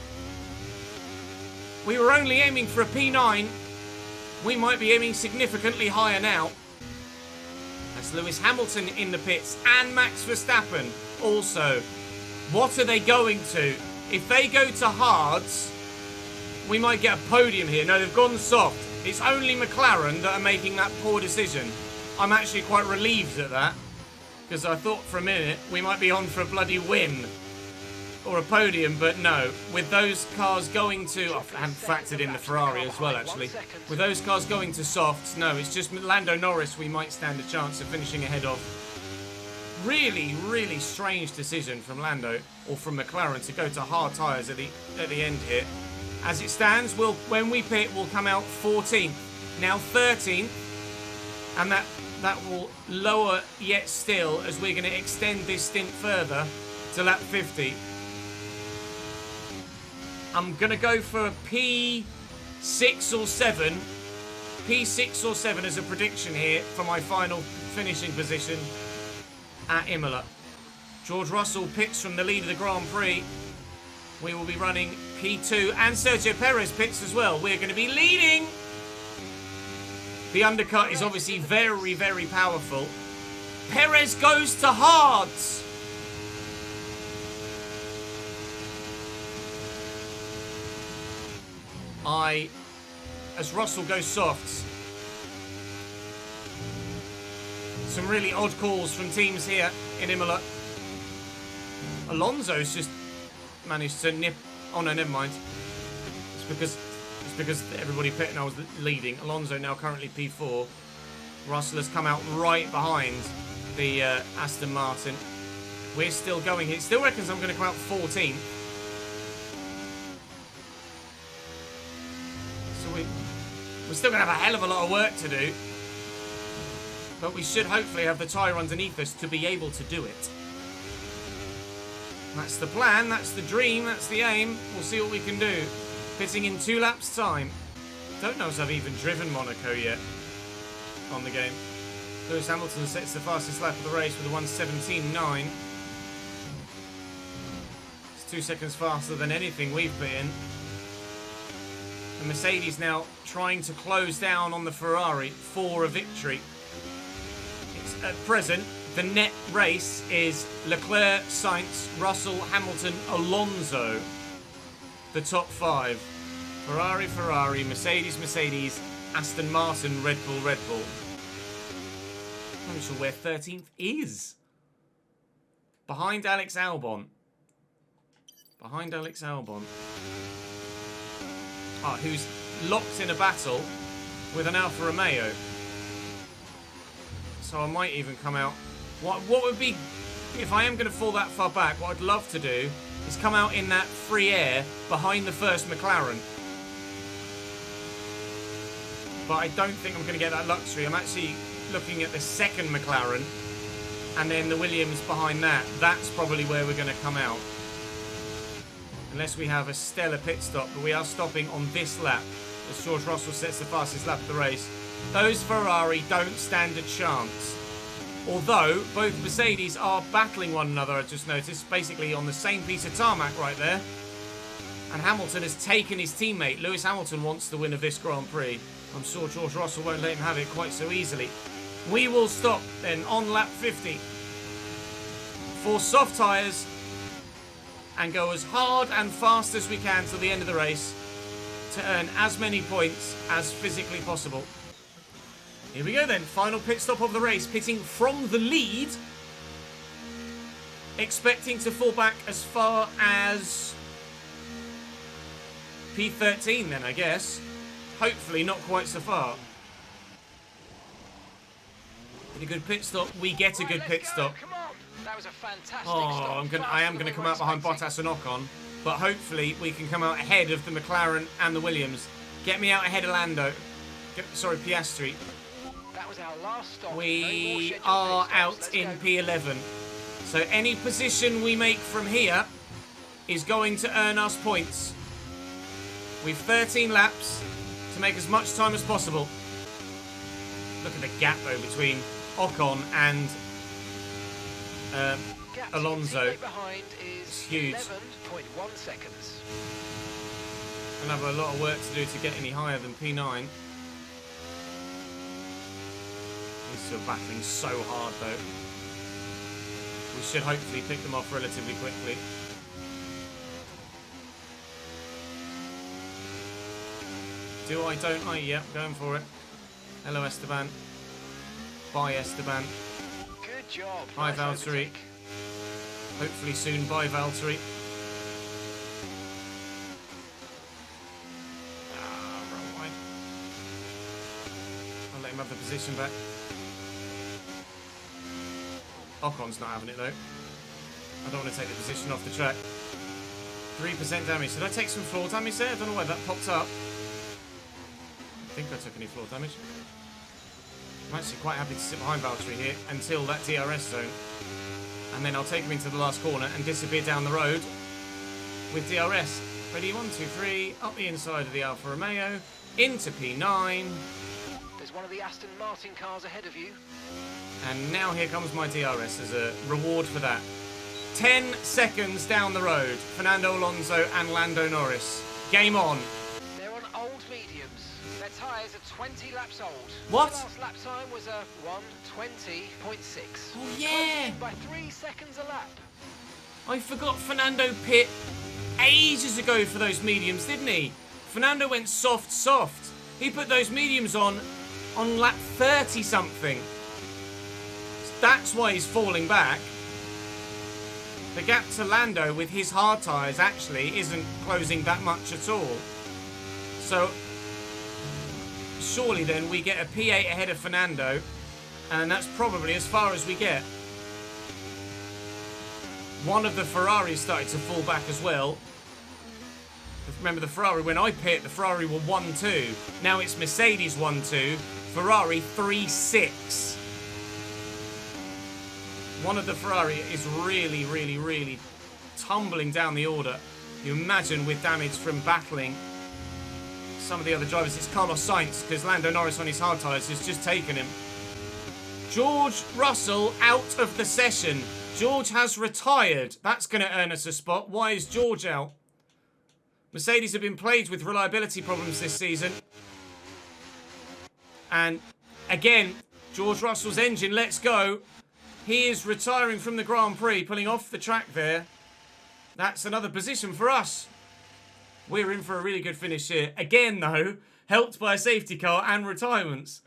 We were only aiming for a P9. We might be aiming significantly higher now. That's Lewis Hamilton in the pits and Max Verstappen also. What are they going to? If they go to hards, we might get a podium here. No, they've gone soft. It's only McLaren that are making that poor decision. I'm actually quite relieved at that, because I thought for a minute we might be on for a bloody win or a podium, but no. With those cars going to... I haven't factored in the Ferrari as well, actually. With those cars going to softs, no, it's just Lando Norris we might stand a chance of finishing ahead of. Really, really strange decision from Lando, or from McLaren, to go to hard tyres at the end here. As it stands, when we pit, we'll come out 14th, now 13th, and that will lower yet still as we're going to extend this stint further to lap 50. I'm going to go for P6 or 7. P6 or 7 as a prediction here for my final finishing position at Imola. George Russell pits from the lead of the Grand Prix. We will be running P2, and Sergio Perez pits as well. We're going to be leading. The undercut is obviously very, very powerful. Perez goes to hards. As Russell goes softs. Some really odd calls from teams here in Imola. Alonso's just managed to nip... Oh no, never mind. It's because everybody pit and I was leading. Alonso now currently P4. Russell has come out right behind the Aston Martin. We're still going. It still reckons I'm going to come out 14th. So we're still going to have a hell of a lot of work to do. But we should hopefully have the tyre underneath us to be able to do it. That's the plan, that's the dream, that's the aim. We'll see what we can do. Pitting in 2 laps' time. Don't know if I've even driven Monaco yet on the game. Lewis Hamilton sets the fastest lap of the race with a 1:17.9. It's 2 seconds faster than anything we've put in. And Mercedes now trying to close down on the Ferrari for a victory. It's at present, the net race is Leclerc, Sainz, Russell, Hamilton, Alonso. The top 5. Ferrari, Ferrari, Mercedes, Mercedes, Aston Martin, Red Bull, Red Bull. I'm not sure where 13th is. Behind Alex Albon. Behind Alex Albon. Who's locked in a battle with an Alfa Romeo. So I might even come out. What would be, if I am going to fall that far back, what I'd love to do is come out in that free air behind the first McLaren. But I don't think I'm going to get that luxury. I'm actually looking at the second McLaren and then the Williams behind that. That's probably where we're going to come out. Unless we have a stellar pit stop, but we are stopping on this lap as George Russell sets the fastest lap of the race. Those Ferrari don't stand a chance. Although both Mercedes are battling one another, I just noticed, basically on the same piece of tarmac right there. And Hamilton has taken his teammate. Lewis Hamilton wants the win of this Grand Prix. I'm sure George Russell won't let him have it quite so easily. We will stop then on lap 50 for soft tyres and go as hard and fast as we can till the end of the race to earn as many points as physically possible. Here we go then, final pit stop of the race, pitting from the lead, expecting to fall back as far as P13 then, I guess. Hopefully not quite so far. Get a good pit stop, we get a good pit stop. Come on. That was a fantastic stop. I am going to come out behind Bottas and Ocon, but hopefully we can come out ahead of the McLaren and the Williams. Get me out ahead of Lando. Piastri. That was our last stop. We are out in P11. So any position we make from here is going to earn us points. We've 13 laps to make as much time as possible. Look at the gap though between Ocon and Alonso. It's huge. 11.1 seconds. I'll have a lot of work to do to get any higher than P9. He's still battling so hard though. We should hopefully pick them off relatively quickly. Do I, don't I? Yep, going for it. Hello Esteban. Bye Esteban. Good job. Bye Nice Valtteri. overtake. Hopefully soon, bye Valtteri. Wrong way. I'll let him have the position back. Ocon's not having it though. I don't want to take the position off the track. 3% damage. Did I take some floor damage there? I don't know why that popped up. I think I took any floor damage. I'm actually quite happy to sit behind Valtteri here until that DRS zone. And then I'll take him into the last corner and disappear down the road with DRS. Ready, 1, 2, 3, up the inside of the Alfa Romeo, into P9. There's one of the Aston Martin cars ahead of you. And now here comes my DRS as a reward for that. 10 seconds down the road, Fernando Alonso and Lando Norris. Game on. They're on old mediums. Their tyres are 20 laps old. What? The last lap time was a 1:20.6. Oh yeah! By 3 seconds a lap. I forgot Fernando pit ages ago for those mediums, didn't he? Fernando went soft. He put those mediums on lap 30 something. That's why he's falling back. The gap to Lando with his hard tyres actually isn't closing that much at all. So surely then we get a P8 ahead of Fernando, and that's probably as far as we get. One of the Ferraris started to fall back as well. Remember the Ferrari, when I pit, the Ferrari were 1-2. Now it's Mercedes 1-2, Ferrari 3-6. One of the Ferrari is really tumbling down the order. You imagine with damage from battling some of the other drivers. It's Carlos Sainz, because Lando Norris on his hard tyres has just taken him. George Russell out of the session. George has retired. That's going to earn us a spot. Why is George out? Mercedes have been plagued with reliability problems this season. And again, George Russell's engine lets go. He is retiring from the Grand Prix, pulling off the track there. That's another position for us. We're in for a really good finish here. Again, though, helped by a safety car and retirements.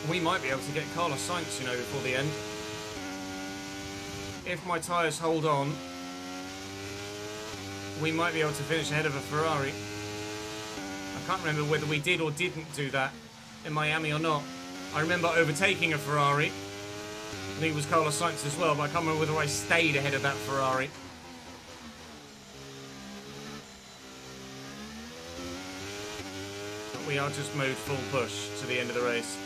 We might be able to get Carlos Sainz, you know, before the end. If my tyres hold on, we might be able to finish ahead of a Ferrari. I can't remember whether we did or didn't do that in Miami or not. I remember overtaking a Ferrari. I think it was Carlos Sainz as well, but I can't remember whether I stayed ahead of that Ferrari. But we are just mode full push to the end of the race.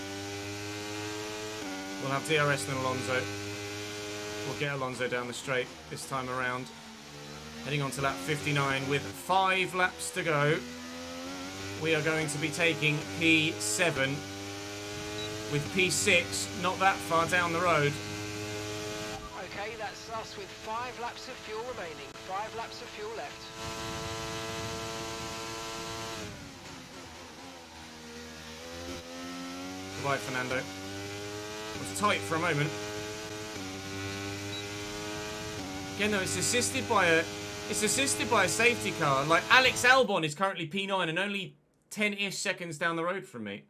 We'll have DRS and Alonso. We'll get Alonso down the straight this time around. Heading on to lap 59 with 5 laps to go. We are going to be taking P7 with P6 not that far down the road. Okay, that's us with 5 laps of fuel remaining. 5 laps of fuel left. Goodbye, Fernando. It was tight for a moment. Again, though, it's assisted by a safety car. Like, Alex Albon is currently P9 and only 10-ish seconds down the road from me.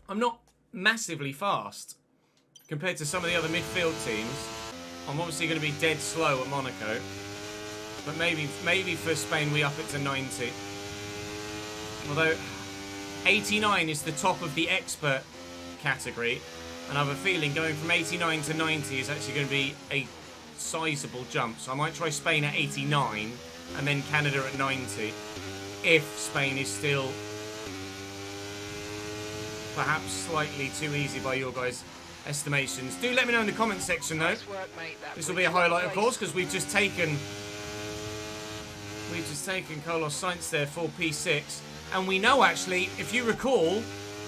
I'm not massively fast compared to some of the other midfield teams. I'm obviously going to be dead slow at Monaco. But maybe for Spain we up it to 90. Although 89 is the top of the expert category. And I have a feeling going from 89 to 90 is actually going to be a sizable jump. So I might try Spain at 89 and then Canada at 90. If Spain is still perhaps slightly too easy by your guys' estimations. Do let me know in the comment section though. Nice work, mate. This will be a highlight, of course, because we've just taken Carlos Sainz there for P6, and we know actually, if you recall,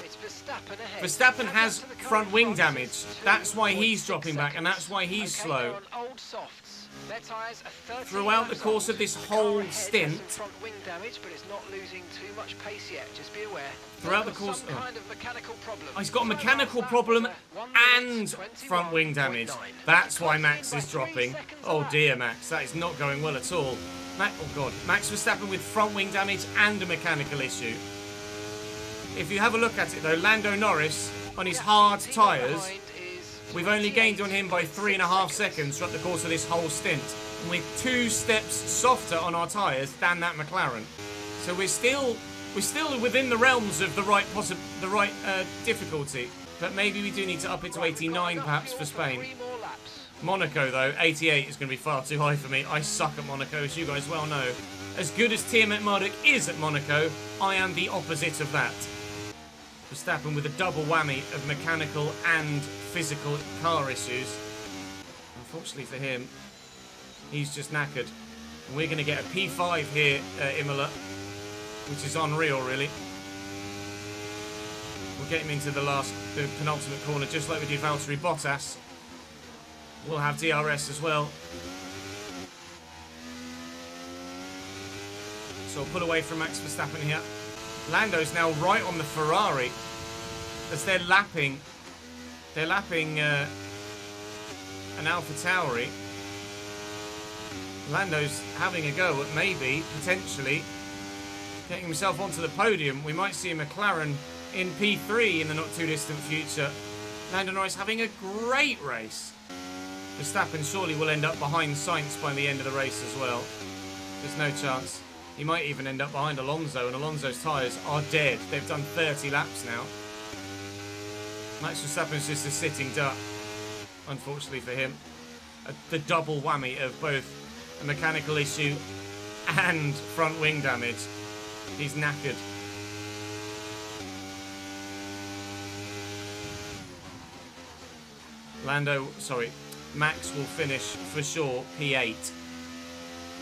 It's Verstappen ahead. Verstappen has front wing damage. That's why he's dropping back, and that's why he's Okay, slow. they're on old softs. Their tyres are 30 Throughout the laps course old. of this The whole car ahead has stint, some front wing damage, but it's not losing too much pace yet. Just be aware. Throughout the They've got course- some kind of mechanical problem. he's got a So mechanical last lap problem was a 1 minute and 21.9. front wing damage. That's why Max is dropping. Oh dear, Max, that is not going well at all. Oh god, Max Verstappen with front wing damage and a mechanical issue. If you have a look at it though, Lando Norris on his hard tyres, we've only gained on him by 3.5 seconds throughout the course of this whole stint. And we're 2 steps softer on our tyres than that McLaren. So we're still within the realms of the right difficulty. But maybe we do need to up it to 89 perhaps for Spain. Monaco though, 88 is going to be far too high for me. I suck at Monaco, as you guys well know. As good as Tiamat Marduk is at Monaco, I am the opposite of that. Verstappen with a double whammy of mechanical and physical car issues. Unfortunately for him, he's just knackered. And we're going to get a P5 here at Imola, which is unreal, really. We'll get him into the penultimate corner, just like we did Valtteri Bottas. We'll have DRS as well. So we'll pull away from Max Verstappen here. Lando's now right on the Ferrari as they're lapping an AlphaTauri. Lando's having a go at maybe, potentially, getting himself onto the podium. We might see a McLaren in P3 in the not too distant future. Lando Norris having a great race. Verstappen surely will end up behind Sainz by the end of the race as well. There's no chance. He might even end up behind Alonso, and Alonso's tyres are dead. They've done 30 laps now. Max Verstappen's just a sitting duck, unfortunately for him. The double whammy of both a mechanical issue and front wing damage. He's knackered. Max will finish for sure P8.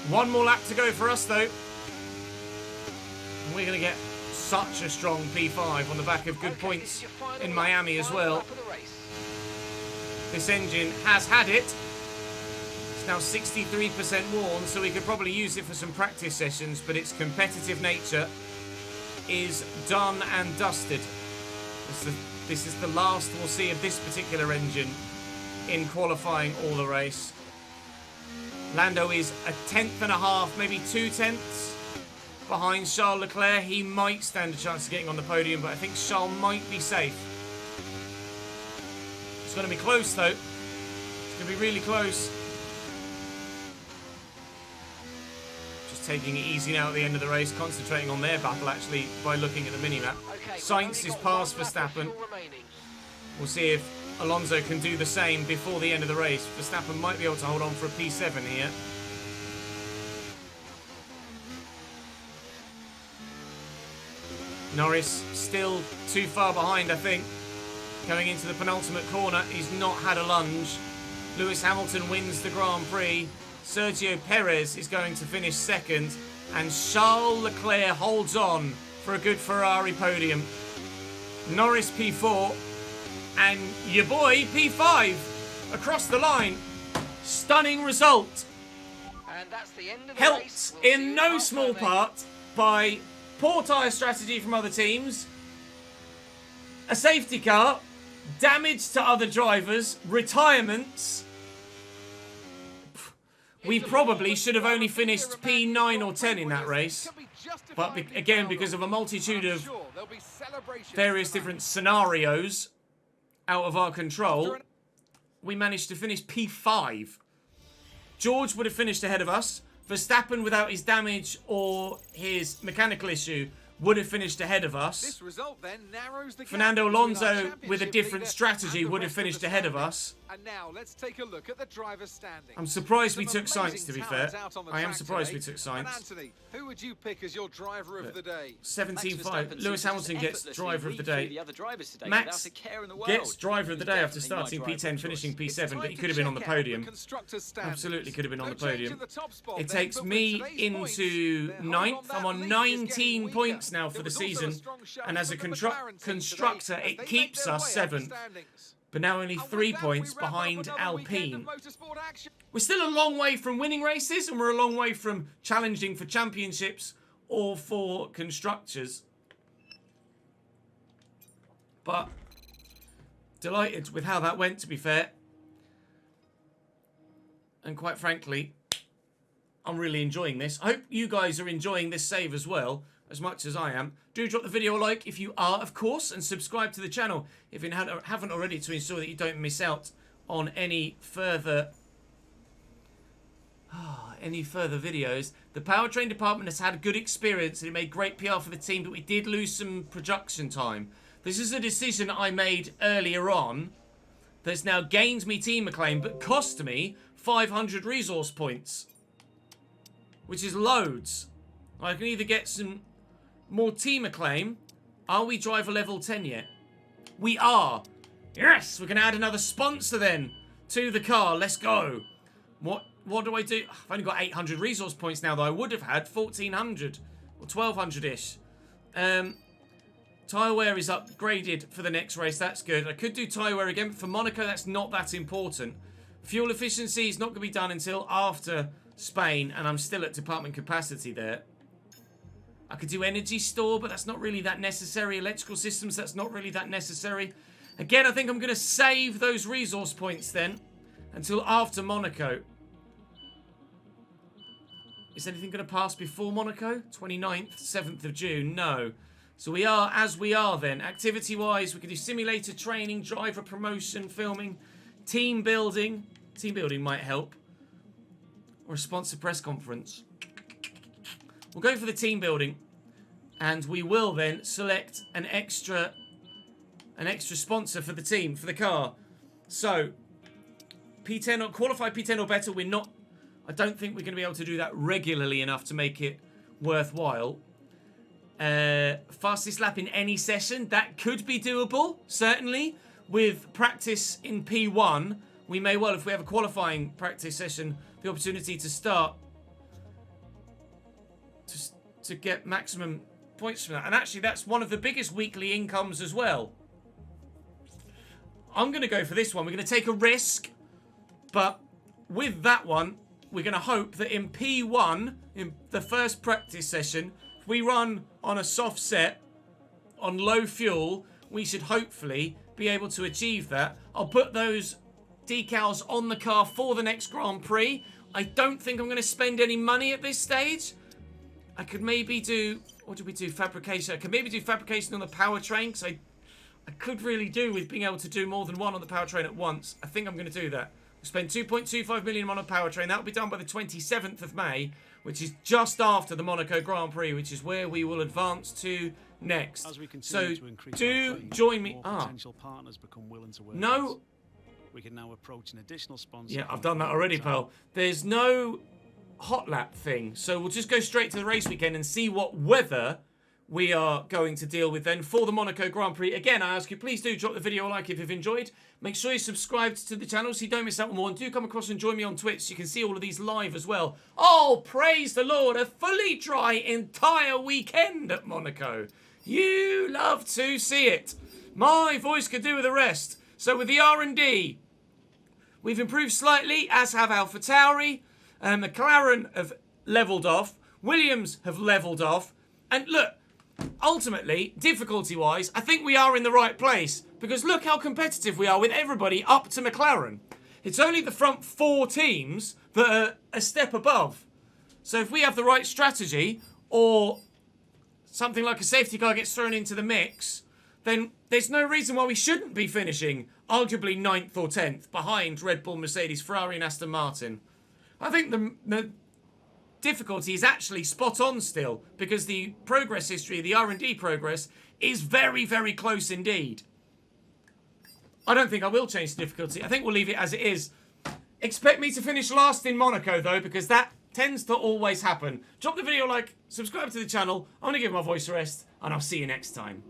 One more lap to go for us though. And we're going to get such a strong P5 on the back of good points in Miami as well. This engine has had it. It's now 63% worn, so we could probably use it for some practice sessions, but its competitive nature is done and dusted. This is the last we'll see of this particular engine in qualifying all the race. Lando is 1.5 tenths, maybe 2 tenths behind Charles Leclerc. He might stand a chance of getting on the podium, but I think Charles might be safe. It's going to be close, though. It's going to be really close. Just taking it easy now at the end of the race, concentrating on their battle, actually, by looking at the mini-map. Okay, Sainz is past Verstappen. We'll see if Alonso can do the same before the end of the race. Verstappen might be able to hold on for a P7 here. Norris still too far behind, I think. Going into the penultimate corner, he's not had a lunge. Lewis Hamilton wins the Grand Prix. Sergio Perez is going to finish second. And Charles Leclerc holds on for a good Ferrari podium. Norris P4 and your boy P5 across the line. Stunning result. And that's the end of the Helped race. We'll in no small part by poor tyre strategy from other teams, a safety car, damage to other drivers, retirements. We probably should have only finished P9 or 10 in that race. But again, because of a multitude of various different scenarios out of our control, we managed to finish P5. George would have finished ahead of us. Verstappen, without his damage or his mechanical issue, would have finished ahead of us. This result then narrows the Fernando gap between our Alonso, championship with a different leader strategy, and the would have rest of finished the ahead of standings. us. And now let's take a look at the driver's standings. I'm surprised we Some took Sainz, amazing to be fair. talents out on the I am track surprised today. we took And Sainz. Anthony, who would you pick as your driver of the day? 17.5. Lewis Hamilton gets driver of the day. Max Max gets driver of the day after starting P10, finishing P7, but he could have been on the podium. Absolutely could have been on the podium. It takes me into 9th. I'm on 19 points now for the season. And as a constructor, it keeps us 7th. But now only 3 points behind Alpine. We're still a long way from winning races, and we're a long way from challenging for championships or for constructors. But delighted with how that went, to be fair. And quite frankly, I'm really enjoying this. I hope you guys are enjoying this save as well, as much as I am. Do drop the video a like if you are, of course, and subscribe to the channel if you haven't already, to ensure that you don't miss out on any further videos. The powertrain department has had a good experience and it made great PR for the team, but we did lose some production time. This is a decision I made earlier on that's now gained me team acclaim, but cost me 500 resource points, which is loads. I can either get some more team acclaim. Are we driver level 10 yet? We are. Yes, we're going to add another sponsor then to the car. Let's go. What do I do? I've only got 800 resource points now, though. I would have had 1,400 or 1,200-ish. Tyre wear is upgraded for the next race. That's good. I could do tyre wear again, but for Monaco, that's not that important. Fuel efficiency is not going to be done until after Spain, and I'm still at department capacity there. I could do energy store, but that's not really that necessary. Electrical systems, that's not really that necessary. Again, I think I'm going to save those resource points then until after Monaco. Is anything going to pass before Monaco? 29th, 7th of June? No. So we are as we are then. Activity-wise, we could do simulator training, driver promotion, filming, team building. Team building might help. Or a sponsor press conference. We'll go for the team building, and we will then select an extra sponsor for the team, for the car. So, P10 or qualified P10 or better, we're not. I don't think we're going to be able to do that regularly enough to make it worthwhile. Fastest lap in any session, that could be doable, certainly. With practice in P1, we may well, if we have a qualifying practice session, the opportunity to start to get maximum points from that. And actually, that's one of the biggest weekly incomes as well. I'm going to go for this one. We're going to take a risk, but with that one, we're going to hope that in P1, in the first practice session, if we run on a soft set, on low fuel, we should hopefully be able to achieve that. I'll put those decals on the car for the next Grand Prix. I don't think I'm going to spend any money at this stage. I could maybe do... What did we do? Fabrication. I could maybe do fabrication on the powertrain, because I could really do with being able to do more than one on the powertrain at once. I think I'm going to do that. We'll spend 2.25 million on a powertrain. That will be done by the 27th of May, which is just after the Monaco Grand Prix, which is where we will advance to next. As we continue So to increase do our trade, join me. more potential partners become willing to work with us. No. We can now approach an additional sponsor. Yeah, I've done that already, pal. There's no hot lap thing, so we'll just go straight to the race weekend and see what weather we are going to deal with then for the Monaco Grand Prix. Again, I ask you, please do drop the video a like if you've enjoyed. Make sure you subscribe to the channel so you don't miss out on more. And do come across and join me on Twitch so you can see all of these live as well. Oh, praise the Lord, a fully dry entire weekend at Monaco. You love to see it. My voice could do with the rest. So with the R&D, we've improved slightly, as have AlphaTauri. McLaren have levelled off. Williams have levelled off. And look, ultimately, difficulty-wise, I think we are in the right place. Because look how competitive we are with everybody up to McLaren. It's only the front 4 teams that are a step above. So if we have the right strategy, or something like a safety car gets thrown into the mix, then there's no reason why we shouldn't be finishing arguably 9th or 10th behind Red Bull, Mercedes, Ferrari and Aston Martin. I think the difficulty is actually spot on still, because the progress history, the R&D progress, is very, very close indeed. I don't think I will change the difficulty. I think we'll leave it as it is. Expect me to finish last in Monaco, though, because that tends to always happen. Drop the video a like, subscribe to the channel. I'm going to give my voice a rest, and I'll see you next time.